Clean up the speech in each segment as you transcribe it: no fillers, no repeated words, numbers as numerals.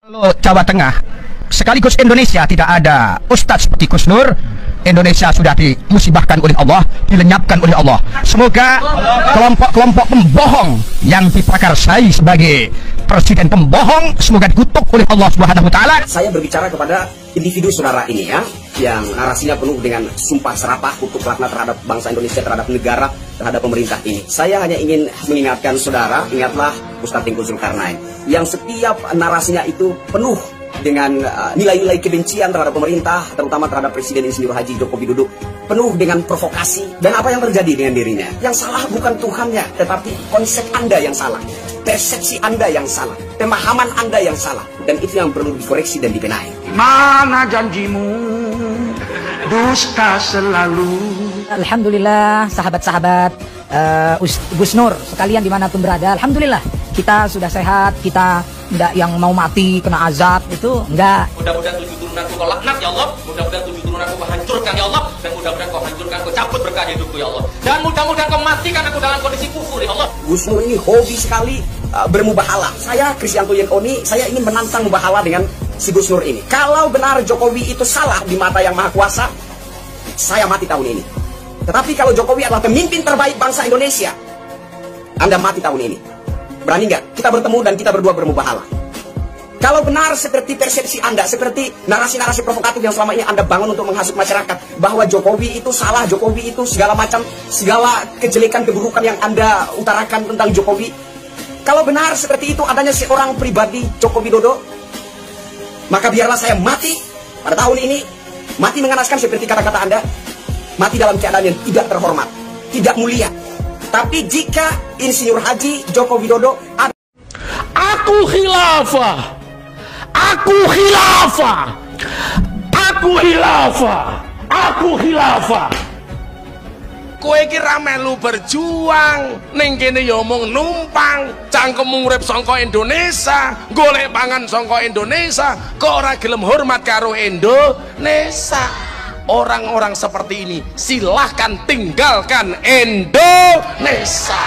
Kalau Jawa Tengah sekaligus Indonesia tidak ada ustadz seperti Gus Nur, Indonesia sudah dimusibahkan oleh Allah, dilenyapkan oleh Allah. Semoga kelompok-kelompok pembohong yang diprakarsai sebagai presiden pembohong semoga dikutuk oleh Allah Subhanahu wa taala. Saya berbicara kepada individu saudara ini ya, yang narasinya penuh dengan sumpah serapah, kutuk laknat terhadap bangsa Indonesia, terhadap negara, terhadap pemerintah ini. Saya hanya ingin mengingatkan saudara, ingatlah Ustadz Tengku Zulkarnain yang setiap narasinya itu penuh dengan nilai-nilai kebencian terhadap pemerintah, terutama terhadap Presiden Insinyur Haji Joko Widodo, penuh dengan provokasi. Dan apa yang terjadi dengan dirinya? Yang salah bukan Tuhannya, tetapi konsep Anda yang salah, persepsi Anda yang salah, pemahaman Anda yang salah, dan itu yang perlu dikoreksi dan dibenahi. Mana janjimu, dusta selalu. Alhamdulillah, sahabat-sahabat Gus Nur sekalian dimanapun berada, alhamdulillah kita sudah sehat, kita enggak yang mau mati kena azab itu enggak. Mudah-mudahan 7 turunanku kau laknat ya Allah, mudah-mudahan 7 turunanku kau hancurkan ya Allah, dan mudah-mudahan kau hancurkan, kau cabut berkah hidupku ya Allah, dan mudah-mudahan kau matikan aku dalam kondisi kufur ya Allah. Gus Nur ini hobi sekali bermubahalah. Saya Kristianto Yekoni, saya ingin menantang mubahalah dengan si Gus Nur ini. Kalau benar Jokowi itu salah di mata yang maha kuasa, saya mati tahun ini. Tetapi kalau Jokowi adalah pemimpin terbaik bangsa Indonesia, Anda mati tahun ini. Berani nggak kita bertemu dan kita berdua bermubahalah? Kalau benar seperti persepsi Anda, seperti narasi-narasi provokatif yang selama ini Anda bangun untuk menghasut masyarakat, bahwa Jokowi itu salah, Jokowi itu segala macam, segala kejelekan, keburukan yang Anda utarakan tentang Jokowi, kalau benar seperti itu adanya seorang pribadi Joko Widodo, maka biarlah saya mati pada tahun ini, mati mengenaskan seperti kata-kata Anda, mati dalam keadaan yang tidak terhormat, tidak mulia. Tapi jika Insinyur Haji Joko Widodo ada... Aku khilafah, aku khilafah, aku khilafah, aku khilafah. Kowe iki ra melu berjuang, ning kene ya omong numpang, cangkemmu urip saka Indonesia, golek pangan saka Indonesia, kok ora gelem hormat karo Indonesia. Orang-orang seperti ini silahkan tinggalkan Indonesia.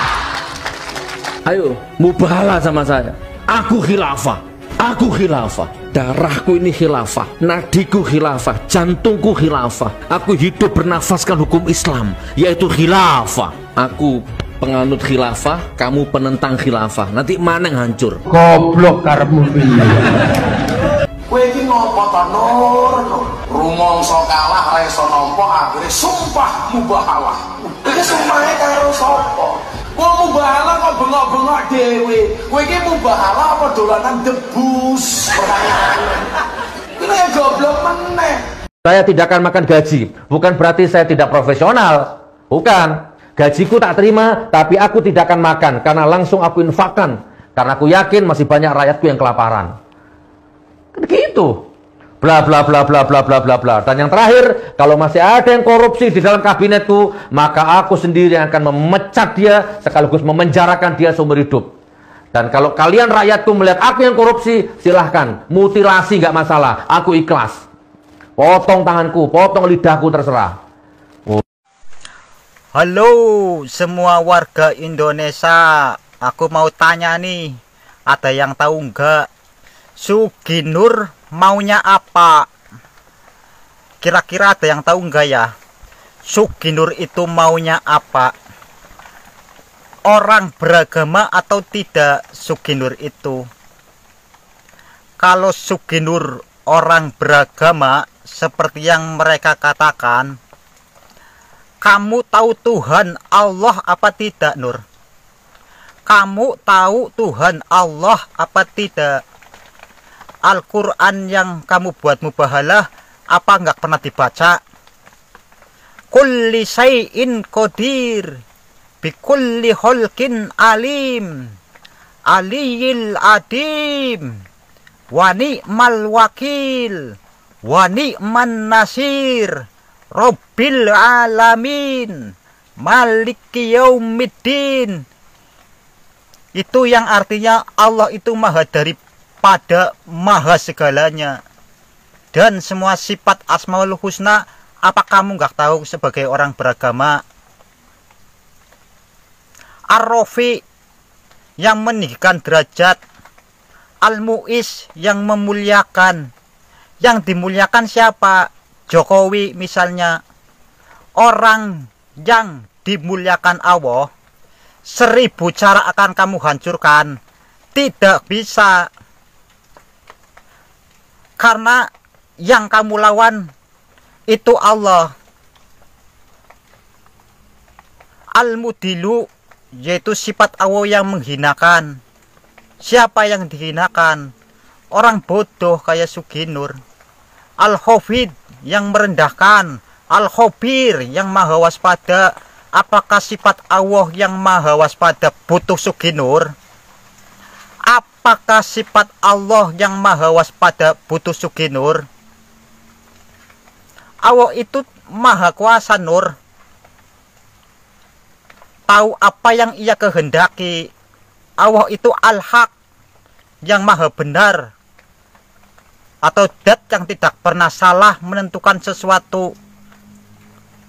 Ayo mubahalah sama saya. Aku khilafah, aku khilafah. Darahku ini khilafah, nadiku khilafah, jantungku khilafah. Aku hidup bernafaskan hukum Islam, yaitu khilafah. Aku penganut khilafah, kamu penentang khilafah. Nanti mana yang hancur? Goblok karepmu piye? Kowe iki ngopo to Nur? Rumangsa kalah ra iso nampa, akhire sumpah mubahalah. Iki sumpahe karo sapa? Wong mubahalah kok bengok-bengok dhewe. Kowe iki mubahalah apa dolanan debus? Ini goblok meneh. Saya tidak akan makan gaji. Bukan berarti saya tidak profesional. Bukan. Gajiku tak terima, tapi aku tidak akan makan karena langsung aku infakkan. Karena aku yakin masih banyak rakyatku yang kelaparan. Gitu. Bla bla bla bla bla bla bla bla. Dan yang terakhir, kalau masih ada yang korupsi di dalam kabinetku, maka aku sendiri yang akan memecat dia sekaligus memenjarakan dia seumur hidup. Dan kalau kalian rakyatku melihat aku yang korupsi, silahkan mutilasi, gak masalah. Aku ikhlas. Potong tanganku, potong lidahku, terserah. Halo semua warga Indonesia, aku mau tanya nih, ada yang tahu nggak Sugi Nur maunya apa? Kira-kira ada yang tahu nggak ya? Sugi Nur itu maunya apa? Orang beragama atau tidak Sugi Nur itu? Kalau Sugi Nur orang beragama seperti yang mereka katakan, kamu tahu Tuhan Allah apa tidak, Nur? Kamu tahu Tuhan Allah apa tidak? Al-Quran yang kamu buat mubahalah apa nggak pernah dibaca? Kulli syai'in qadir bikulli khalqin alim aliyil adim wa ni'mal wakil wa ni'man nasir Rabbil alamin maliki yaumiddin. Itu yang artinya Allah itu maha daripada maha segalanya, dan semua sifat Asmaul Husna. Apa kamu nggak tahu sebagai orang beragama? Ar-Rafi yang meninggikan derajat, Al-Mu'is yang memuliakan. Yang dimuliakan siapa? Jokowi misalnya. Orang yang dimuliakan Allah, 1000 cara akan kamu hancurkan. Tidak bisa. Karena yang kamu lawan itu Allah. Al-Mudilu, yaitu sifat Allah yang menghinakan. Siapa yang dihinakan? Orang bodoh kayak Suginur. Al-Khofid yang merendahkan. Al-Khobir yang maha waspada. Apakah sifat Allah yang maha waspada butuh Suginur? Apakah sifat Allah yang maha waspada butuh Suginur? Allah itu maha kuasa, Nur. Tahu apa yang ia kehendaki. Allah itu Al-Haq yang maha benar, atau dat yang tidak pernah salah menentukan sesuatu.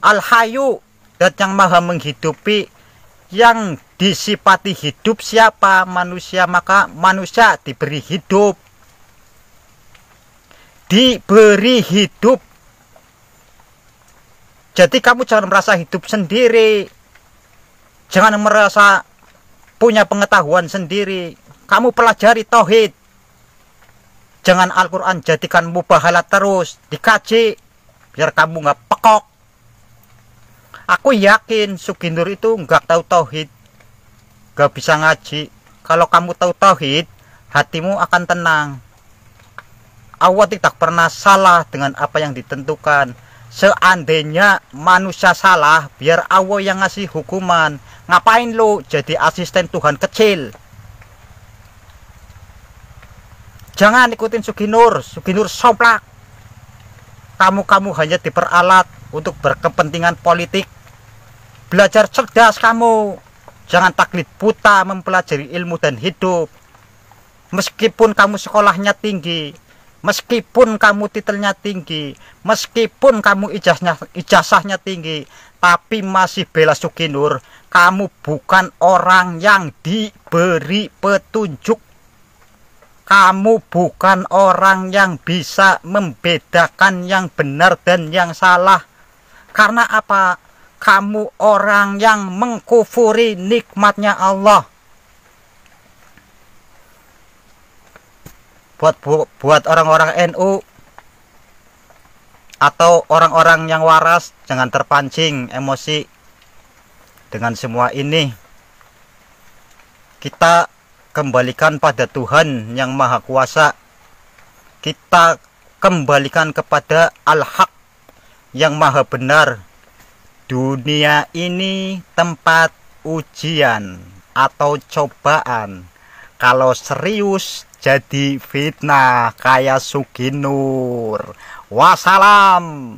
Al-Hayu, dat yang maha menghidupi. Yang disifati hidup siapa? Manusia, maka manusia diberi hidup. Diberi hidup. Jadi kamu jangan merasa hidup sendiri. Jangan merasa punya pengetahuan sendiri. Kamu pelajari tauhid. Jangan Al-Quran jadikan mubahalah terus. Dikaji biar kamu nggak pekok. Aku yakin Suginur itu nggak tahu tauhid, nggak bisa ngaji. Kalau kamu tahu tauhid, hatimu akan tenang. Allah tidak pernah salah dengan apa yang ditentukan. Seandainya manusia salah, biar Allah yang ngasih hukuman. Ngapain lo jadi asisten Tuhan kecil? Jangan ikutin Suginur. Suginur soplak. Kamu hanya diperalat untuk berkepentingan politik. Belajar cerdas kamu. Jangan taklid buta mempelajari ilmu dan hidup. Meskipun kamu sekolahnya tinggi, meskipun kamu titelnya tinggi, meskipun kamu ijazahnya tinggi, tapi masih bela Suginur, kamu bukan orang yang diberi petunjuk. Kamu bukan orang yang bisa membedakan yang benar dan yang salah. Karena apa? Kamu orang yang mengkufuri nikmatnya Allah. Buat orang-orang NU atau orang-orang yang waras, jangan terpancing emosi dengan semua ini. Kita kembalikan pada Tuhan yang Maha Kuasa. Kita kembalikan kepada Al-Haq yang Maha Benar. Dunia ini tempat ujian atau cobaan. Kalau serius jadi fitnah kayak Suginur. Wassalam.